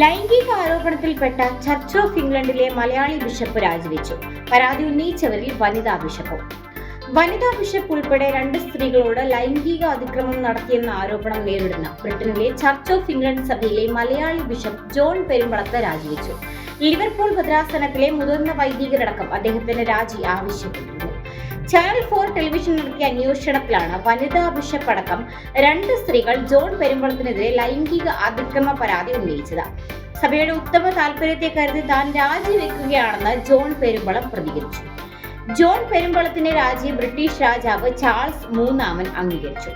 ലൈംഗിക ആരോപണത്തിൽപ്പെട്ട church of ഇംഗ്ലണ്ടിലെ Malayali bishop രാജിവെച്ചു. പരാതി ഉന്നയിച്ചവരിൽ വനിതാ ബിഷപ്പും. വനിതാ ബിഷപ്പ് ഉൾപ്പെടെ 2 സ്ത്രീകളോട് ലൈംഗിക അതിക്രമം നടത്തിയെന്ന ആരോപണം നേരിടുന്ന ബ്രിട്ടനിലെ ചർച്ച് ഓഫ് ഇംഗ്ലണ്ട് സഭയിലെ മലയാളി ബിഷപ്പ് ജോൺ പെരുമ്പളത്ത് രാജിവെച്ചു. ലിവർപൂൾ ഭദ്രാസനത്തിലെ മുതിർന്ന വൈദികരടക്കം അദ്ദേഹത്തിന്റെ രാജി ആവശ്യപ്പെട്ടിരുന്നു. ചാനൽ 4 ടെലിവിഷൻ നടത്തിയ അന്വേഷണത്തിലാണ് വനിതാ ബിഷപ്പ് അടക്കം 2 സ്ത്രീകൾ ജോൺ പെരുമ്പളത്തിനെതിരെ ലൈംഗിക അതിക്രമ പരാതി ഉന്നയിച്ചത്. സഭയുടെ ഉത്തമ താൽപര്യത്തെ കരുതി താൻ രാജിവെക്കുകയാണെന്ന് ജോൺ പെരുമ്പളം പ്രതികരിച്ചു. ജോൺ പെരുമ്പളത്തിന്റെ രാജി ബ്രിട്ടീഷ് രാജാവ് ചാൾസ് മൂന്നാമൻ അംഗീകരിച്ചു.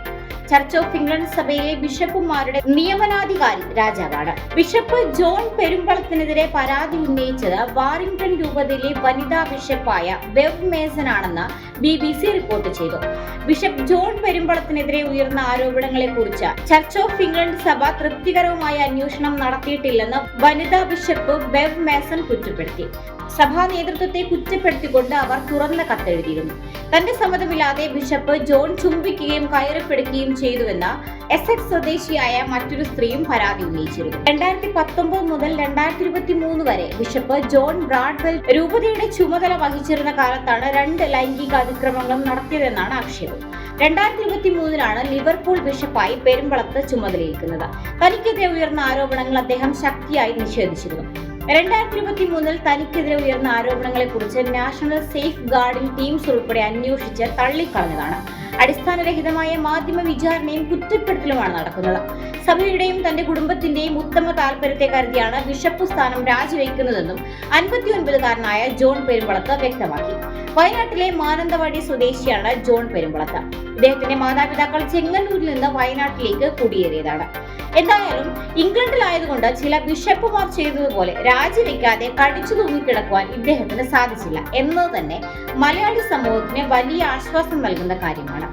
ചർച്ച് ഓഫ് ഇംഗ്ലണ്ട് സഭയിലെ ബിഷപ്പുമാരുടെ നിയമനാധികാരി രാജാവാണ്. ബിഷപ്പ് ജോൺ പെരുമ്പളത്തിനെതിരെ പരാതി ഉന്നയിച്ചത് വാറിംഗ്ടൺ രൂപതയിലെ വനിതാ ബിഷപ്പായ ബെവ് മേസൺ ആണെന്ന് BBC റിപ്പോർട്ട് ചെയ്തു. ബിഷപ്പ് ജോൺ പെരുമ്പളത്തിനെതിരെ ഉയർന്ന ആരോപണങ്ങളെക്കുറിച്ച് ചർച്ച് ഓഫ് ഇംഗ്ലണ്ട് സഭ തൃപ്തികരമായ അന്വേഷണം നടത്തിയിട്ടില്ലെന്ന് വനിതാ ബിഷപ്പ് ബെവ് മേസൺ കുറ്റപ്പെടുത്തി. സഭാ നേതൃത്വത്തെ കുറ്റപ്പെടുത്തിക്കൊണ്ട് അവർ തുറന്ന കത്തെഴുതിയിരുന്നു. തന്റെ സമ്മതമില്ലാതെ ബിഷപ്പ് ജോൺ ചുംബിക്കുകയും കയറിപ്പിടിക്കുകയും ചെയ്തുവെന്ന് എസെക്സ് സ്വദേശിയായ മറ്റൊരു സ്ത്രീയും പരാതി ഉന്നയിച്ചിരുന്നു. 2019 മുതൽ 2023 വരെ ബിഷപ്പ് ജോൺ ബ്രാഡ്വെൽ രൂപതയുടെ ചുമതല വഹിച്ചിരുന്ന കാലത്താണ് 2 ലൈംഗിക അതിക്രമങ്ങളും നടത്തിയതെന്നാണ് ആക്ഷേപം. 2023 ലിവർപൂൾ ബിഷപ്പായി പെരുമ്പളത്ത് ചുമതലയേൽക്കുന്നത്. തനിക്കെതിരെ ഉയർന്ന ആരോപണങ്ങൾ അദ്ദേഹം ശക്തിയായി നിഷേധിച്ചിരുന്നു. 2023 തനിക്കെതിരെ ഉയർന്ന ആരോപണങ്ങളെക്കുറിച്ച് നാഷണൽ സേഫ് ഗാർഡിംഗ് ടീംസ് ഉൾപ്പെടെ അന്വേഷിച്ച് തള്ളിക്കളഞ്ഞതാണ്. അടിസ്ഥാനരഹിതമായ മാധ്യമ വിചാരണയും കുറ്റപ്പെടുത്തലുമാണ് നടക്കുന്നത്. സഭയുടെയും തന്റെ കുടുംബത്തിന്റെയും ഉത്തമ താൽപര്യത്തെ കരുതിയാണ് ബിഷപ്പ് സ്ഥാനം രാജിവെക്കുന്നതെന്നും 59-കാരനായ ജോൺ പെരുമ്പളത്ത് വ്യക്തമാക്കി. വയനാട്ടിലെ മാനന്തവാടി സ്വദേശിയാണ് ജോൺ പെരുമ്പളത്ത്. ഇദ്ദേഹത്തിന്റെ മാതാപിതാക്കൾ ചെങ്ങന്നൂരിൽ നിന്ന് വയനാട്ടിലേക്ക് കുടിയേറിയതാണ്. എന്തായാലും ഇംഗ്ലണ്ടിലായതുകൊണ്ട് ചില ബിഷപ്പുമാർ ചെയ്തതുപോലെ രാജിവെക്കാതെ കടിച്ചു തൂങ്ങിക്കിടക്കുവാൻ ഇദ്ദേഹത്തിന് സാധിച്ചില്ല എന്നത് തന്നെ മലയാളി സമൂഹത്തിന് വലിയ ആശ്വാസം നൽകുന്ന കാര്യമാണ്.